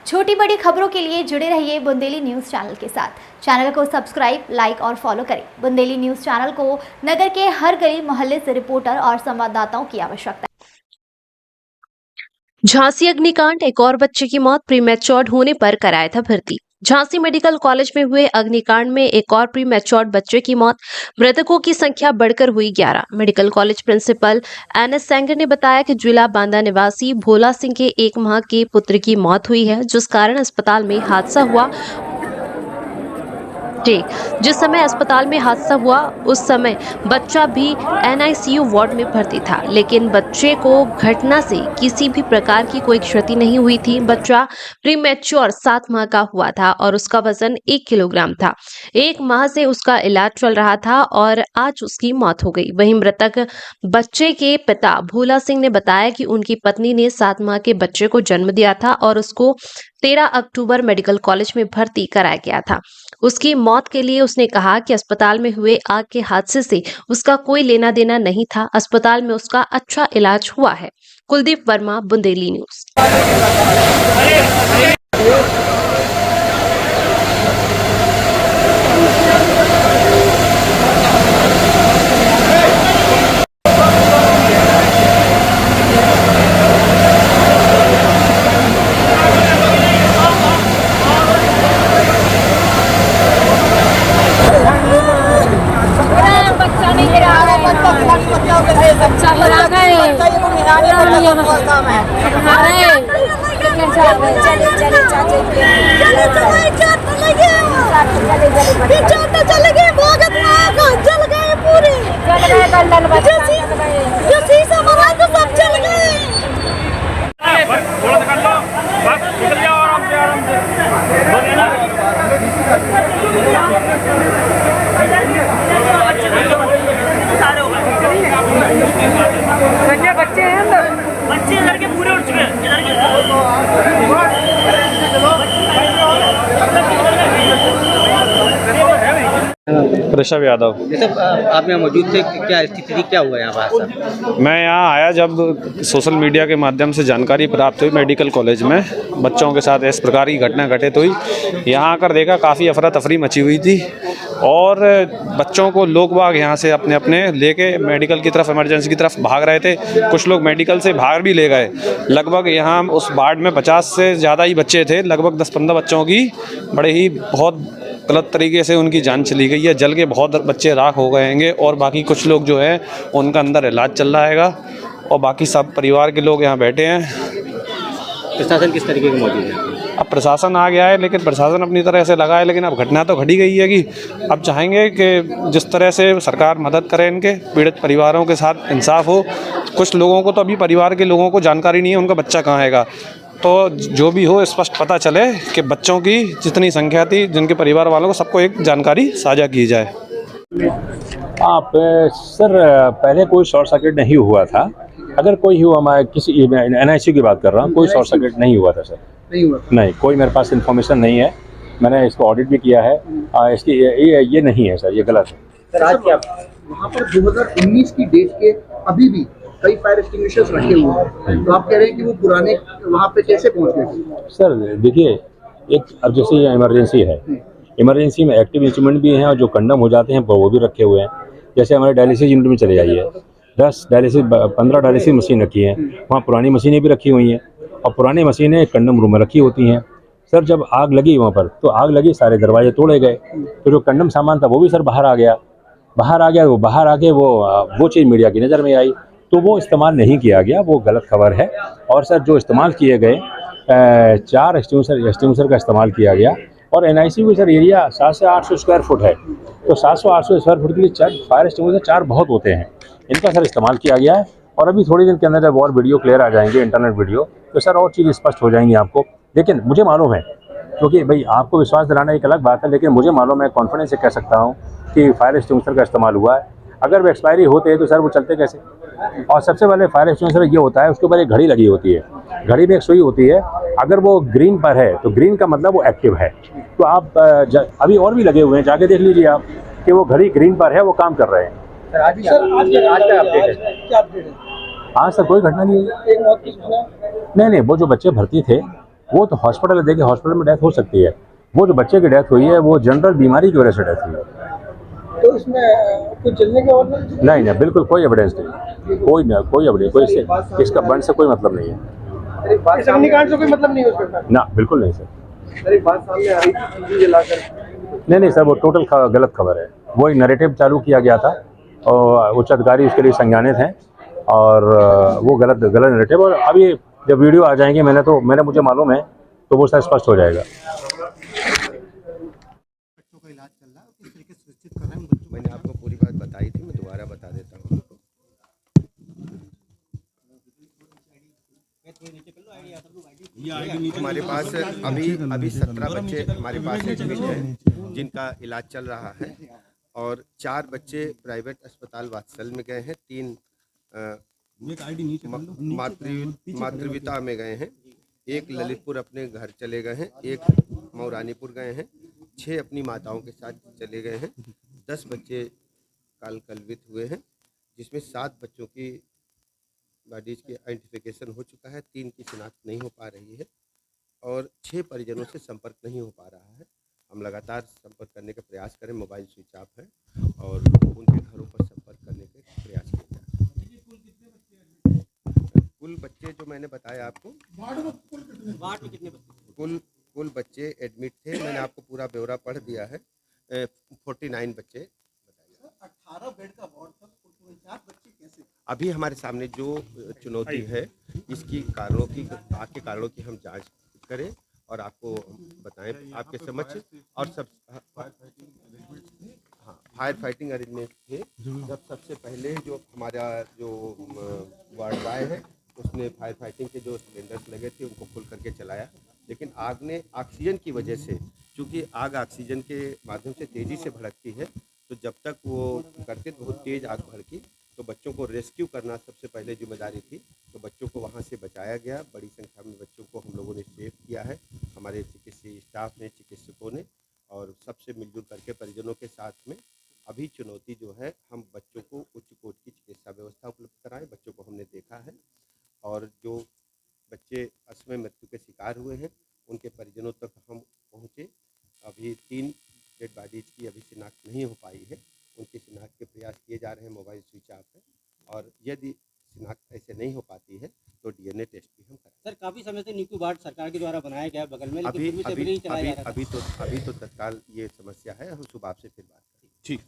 छोटी बड़ी खबरों के लिए जुड़े रहिए बुंदेली न्यूज़ चैनल के साथ। चैनल को सब्सक्राइब, लाइक और फॉलो करें। बुंदेली न्यूज़ चैनल को नगर के हर गली मोहल्ले से रिपोर्टर और संवाददाताओं की आवश्यकता है। झांसी अग्निकांड, एक और बच्चे की मौत, प्रीमैच्योर्ड होने पर कराया था भर्ती। झांसी मेडिकल कॉलेज में हुए अग्निकांड में एक और प्रीमैच्योर्ड बच्चे की मौत, मृतकों की संख्या बढ़कर हुई 11। Medical college principal NS Sengar ने बताया कि जिला बांदा निवासी भोला सिंह के 1 माह के पुत्र की मौत हुई है, जिस कारण अस्पताल में हादसा हुआ। जिस समय अस्पताल में हादसा हुआ उस समय बच्चा भी एनआईसीयू वार्ड में भर्ती था, लेकिन बच्चे को घटना से किसी भी प्रकार की कोई क्षति नहीं हुई थी। बच्चा प्रीमैच्योर 7 माह का हुआ था और उसका वजन 1 किलोग्राम था। 1 माह से उसका इलाज चल रहा था और आज उसकी मौत हो गई। वहीं मृतक बच्चे के पिता भोला सिंह ने बताया कि उनकी पत्नी ने 7 माह के बच्चे को जन्म दिया था और उसको 13 अक्टूबर मेडिकल कॉलेज में भर्ती कराया गया था। उसकी मौत के लिए उसने कहा कि अस्पताल में हुए आग के हादसे से उसका कोई लेना देना नहीं था। अस्पताल में उसका अच्छा इलाज हुआ है। कुलदीप वर्मा, बुंदेली न्यूज़। बच्चे लड़के पूरे उठ चुके हैं। ऋषभ यादव। आप यहाँ मौजूद थे, क्या स्थिति थी, क्या हुआ यहाँ पर? मैं यहाँ आया जब सोशल मीडिया के माध्यम से जानकारी प्राप्त हुई मेडिकल कॉलेज में बच्चों के साथ इस प्रकार की घटना घटित हुई। यहाँ आकर देखा काफ़ी अफरा तफरी मची हुई थी और बच्चों को लोग बाग यहाँ से अपने अपने लेके मेडिकल की तरफ, इमरजेंसी की तरफ भाग रहे थे। कुछ लोग मेडिकल से बाहर भी ले गए। लगभग यहाँ उस वार्ड में 50 से ज़्यादा ही बच्चे थे। लगभग 10-15 बच्चों की बड़े ही बहुत गलत तरीके से उनकी जान चली गई है। जल के बहुत बच्चे राख हो गए हैं और बाकी कुछ लोग जो है उनका अंदर इलाज चल रहा है और बाकी सब परिवार के लोग यहाँ बैठे हैं। प्रशासन किस तरीके का मौजूद है? अब प्रशासन आ गया है, लेकिन प्रशासन अपनी तरह से लगा है, लेकिन अब घटना तो घटी गई है कि अब चाहेंगे कि जिस तरह से सरकार मदद करे, इनके पीड़ित परिवारों के साथ इंसाफ हो। कुछ लोगों को तो अभी परिवार के लोगों को जानकारी नहीं है उनका बच्चा कहाँ हैगा, तो जो भी हो स्पष्ट पता चले कि बच्चों की जितनी संख्या थी, जिनके परिवार वालों को सबको एक जानकारी साझा की जाए। आप सर पहले कोई शॉर्ट सर्किट नहीं हुआ था। अगर कोई हुआ, मैं किसी एनआईसी की बात कर रहा हूँ, कोई शॉर्ट सर्किट नहीं हुआ था सर। नहीं हुआ? नहीं, कोई मेरे पास इन्फॉर्मेशन नहीं है। मैंने इसको ऑडिट भी किया है। इसकी ये नहीं है सर, ये गलत है सर। आज क्या वहाँ पर 2019 की डेट के अभी भी कई फायर एक्सटिंग्विशर्स रखे हुए हैं, तो आप कह रहे हैं कि वो पुराने वहाँ पे कैसे पहुँच गए? सर देखिए, एक अब जैसे ये इमरजेंसी है, इमरजेंसी में एक्टिव इंस्ट्रूमेंट भी हैं और जो कंडम हो जाते हैं वो भी रखे हुए हैं। जैसे हमारे डायलिसिस यूनिट में चले जाइए, 15 डायलिसिस मशीन रखी है, वहाँ पुरानी मशीनें भी रखी हुई हैं और पुरानी मशीनें कंडम रूम में रखी होती हैं। सर जब आग लगी वहाँ पर, तो आग लगी, सारे दरवाजे तोड़े गए, तो जो कंडम सामान था वो भी सर बाहर आ गया। वो बाहर आके वो चीज़ मीडिया की नज़र में आई, तो वो इस्तेमाल नहीं किया गया, वो गलत खबर है। और सर जो इस्तेमाल किए गए 4 एक्सटिंग्विशर का इस्तेमाल किया गया और एनआईसीयू सर एरिया 700 से 800 स्क्वायर फुट है, तो 700-800 स्क्वायर फुट के लिए 4 फायर एक्सटिंग्विशर 4 बहुत होते हैं, इनका सर इस्तेमाल किया गया है। और अभी थोड़ी दिन के अंदर जब और वीडियो क्लियर आ जाएंगे, इंटरनेट वीडियो, तो सर और चीज़ स्पष्ट हो जाएंगी आपको। लेकिन मुझे मालूम है, क्योंकि भाई आपको विश्वास दिलाना एक अलग बात है, लेकिन मुझे मालूम है, कॉन्फिडेंस से कह सकता हूँ कि फायर एक्सटिंग्विशर का इस्तेमाल हुआ है। अगर वो एक्सपायरी होते हैं तो सर वो चलते कैसे? और सबसे पहले फायर एक्सटिंग्विशर ये होता है, उसके ऊपर एक घड़ी लगी होती है, घड़ी में एक सुई होती है। अगर वो ग्रीन पर है तो ग्रीन का मतलब वो एक्टिव है। तो आप अभी और भी लगे हुए हैं, जाके देख लीजिए आप कि वो घड़ी ग्रीन पर है, वो काम कर रहे हैं। सर आज क्या अपडेट है? हाँ सर, कोई घटना नहीं है। नहीं, वो जो बच्चे भर्ती थे वो तो हॉस्पिटल में देखिए, हॉस्पिटल में डेथ हो सकती है। वो जो बच्चे की डेथ हुई है वो जनरल बीमारी की वजह से डेथ हुई है। तो इसमें कुछ चलने का मतलब नहीं नहीं, बिल्कुल कोई एविडेंस नहीं, कोई एविडेंस, कोई इसका बंद से कोई मतलब नहीं है। इस अग्निकांड से कोई मतलब नहीं है उसका? ना, बिल्कुल नहीं सर। सर एक बात सामने आ रही थी, चीजें जलाकर। नहीं सर, वो टोटल गलत खबर है। वो एक नैरेटिव चालू किया गया था और उच्च अधिकारी उसके लिए संज्ञानित हैं और वो गलत नैरेटिव। और अभी जब वीडियो आ जाएंगे मैंने मुझे मालूम है तो वो शायद स्पष्ट हो जाएगा। मैंने आपको पूरी बात बताई थी, मैं दोबारा बता देता हूँ आपको। हमारे पास अभी 17 बच्चे हमारे पास एडमिट हैं जिनका इलाज चल रहा है और 4 बच्चे प्राइवेट अस्पताल वात्सल में गए हैं, 3 मातृविता में गए हैं, 1 ललितपुर अपने घर चले गए हैं, 1 मौरानीपुर गए हैं, 6 अपनी माताओं के साथ चले गए हैं, 10 बच्चे कलवित हुए हैं, जिसमें 7 बच्चों की बॉडीज की आइडेंटिफिकेशन हो चुका है, 3 की शिनाख्त नहीं हो पा रही है और 6 परिजनों से संपर्क नहीं हो पा रहा है। हम लगातार संपर्क करने का प्रयास करें, मोबाइल स्विच ऑफ है और उनके घरों पर संपर्क करने के प्रयास किए जाए। कुल बच्चे जो मैंने बताया आपको, कुल बच्चे एडमिट थे, मैंने आपको पूरा ब्यौरा पढ़ दिया है। 49 बच्चे बताइए। 18 बेड का वार्ड था, 49 बच्चे कैसे? अभी हमारे सामने जो चुनौती है इसकी कारणों की हम जांच करें और आपको बताएं आपके समक्ष। और सब हाँ, फायर फाइटिंग अरेंजमेंट थे। जब सबसे पहले जो हमारा जो वार्ड बॉय है उसने फायर फाइटिंग के जो सिलेंडर्स लगे थे उनको खोल करके चलाया, लेकिन आग ने ऑक्सीजन की वजह से, चूँकि आग ऑक्सीजन के माध्यम से तेज़ी से भड़कती है, तो जब तक वो करते तो बहुत तेज़ आग भड़की, तो बच्चों को रेस्क्यू करना सबसे पहले जिम्मेदारी थी। तो बच्चों को वहाँ से बचाया गया, बड़ी संख्या में बच्चों को हम लोगों ने सेव किया है, हमारे चिकित्सीय स्टाफ ने, चिकित्सकों ने, और सबसे मिलजुल करके परिजनों के साथ में। अभी चुनौती जो है, हम बच्चों को उच्च कोटि की चिकित्सा व्यवस्था उपलब्ध कराएं। बच्चों को हमने देखा है और जो बच्चे असमय मृत्यु के शिकार हुए हैं उनके परिजनों तक हम पहुँचे। अभी 3 डेड बॉडीज की अभी शिनाख्त नहीं हो पाई है, उनकी शिनाख्त के प्रयास किए जा रहे हैं, मोबाइल स्विच ऑफ है और यदि शिनाख्त ऐसे नहीं हो पाती है तो डीएनए टेस्ट भी हम करें। सर काफी समय से नीकू बाट सरकार के द्वारा बनाया गया है बगल में, लेकिन अभी फिर भी नहीं चलाया जा रहा था। अभी तो तत्काल ये समस्या है, हम सुबह आपसे फिर बात करेंगे। ठीक।